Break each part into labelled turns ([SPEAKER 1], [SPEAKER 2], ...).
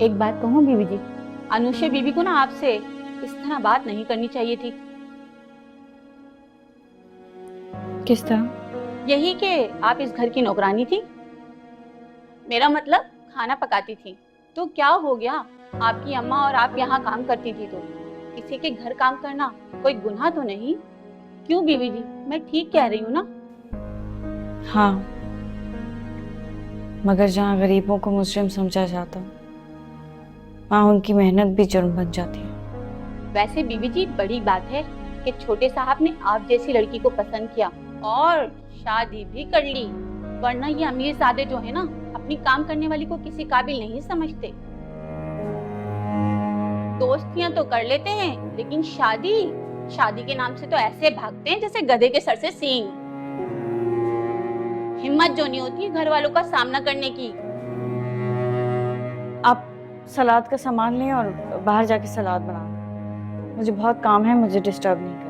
[SPEAKER 1] एक बात कहूँ बीवी जी, अनुषा बीबी को ना आपसे इस तरह बात नहीं करनी चाहिए थी।
[SPEAKER 2] किस तरह?
[SPEAKER 1] यही कि आप इस घर की नौकरानी थी, मेरा मतलब खाना पकाती थी। तो क्या हो गया, आपकी अम्मा और आप यहाँ काम करती थी, तो किसी के घर काम करना कोई गुनाह तो नहीं? क्यों बीवी जी, मैं ठीक कह रही हूँ ना?
[SPEAKER 2] हाँ, मगर जहाँ गरीबों को मुजरिम समझा जाता वहाँ उनकी मेहनत भी जुर्म बन जाती है।
[SPEAKER 1] वैसे बीवी जी, बड़ी बात है कि छोटे साहब ने आप जैसी लड़की को पसंद किया और शादी भी कर ली, वरना ये अमीर सादे जो है ना, अपनी काम करने वाली को किसी काबिल नहीं समझते। दोस्तियां तो कर लेते हैं, लेकिन शादी के नाम से तो ऐसे भागते हैं जैसे गधे के सर से सींग। हिम्मत जो नहीं होती घर वालों का सामना करने की।
[SPEAKER 2] आप सलाद का सामान लें और बाहर जाके सलाद बना लें। मुझे बहुत काम है, मुझे डिस्टर्ब नहीं करें।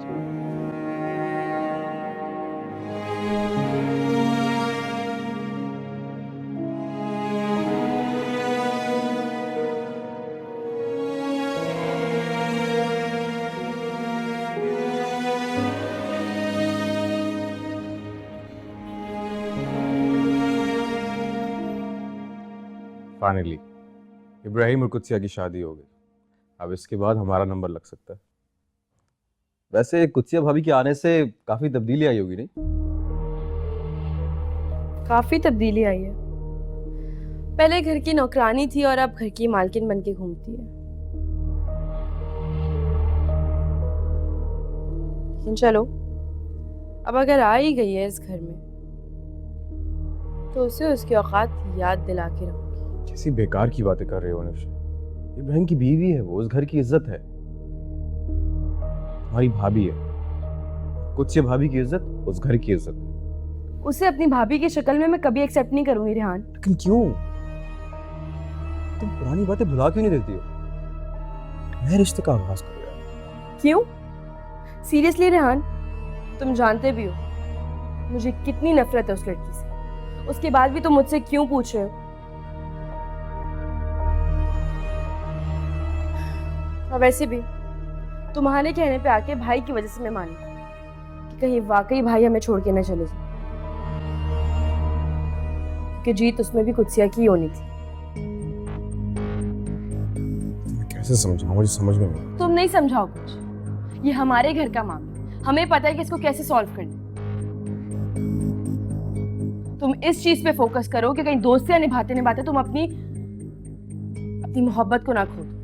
[SPEAKER 3] फाइनली इब्राहिम और कुत्सिया की शादी हो गई। अब इसके बाद हमारा नंबर लग सकता है। वैसे कुत्सिया भाभी के आने से काफी तब्दीली आई होगी, नहीं?
[SPEAKER 4] काफी तब्दीली आई है। पहले घर की नौकरानी थी और अब घर की मालकिन बन के घूमती है। लेकिन चलो, अब अगर आ ही गई है इस घर में तो उसे उसकी औकात याद दिला के रहूंगी।
[SPEAKER 3] कैसी बेकार की बातें कर रहे हो अनुष। इब्राहिम की बीवी है वो, उस घर की इज्जत है। हमारी भाभी है, कुत्सिया भाभी की इज्जत उस घर की इज्जत है।
[SPEAKER 4] उसे अपनी भाभी की शक्ल में मैं कभी एक्सेप्ट नहीं करूंगी रेहान।
[SPEAKER 3] लेकिन क्यों? तुम पुरानी बातें भुला क्यों नहीं देती हो? नए रिश्ते का आगाज करो यार।
[SPEAKER 4] क्यों? सीरियसली रेहान, तुम जानते भी हो मुझे कितनी नफरत है उस लड़की से। उसके बाद भी तुम मुझसे क्यों पूछ रहे हो? और वैसे भी तुम्हारे कहने पे आके भाई की वजह से मैं मानी कि कहीं वाकई भाई हमें छोड़ के न चले जाए, कि जीत उसमें भी कुत्सिया की होनी थी।
[SPEAKER 3] मैं कैसे समझाऊं, मुझे समझ में नहीं।
[SPEAKER 4] तुम नहीं समझाओ कुछ, ये हमारे घर का मामला, हमें पता है कि इसको कैसे सॉल्व करना है। तुम इस चीज पे फोकस करो कि कहीं दोस्तियां निभाते निभाते तुम अपनी मोहब्बत को ना खो दो।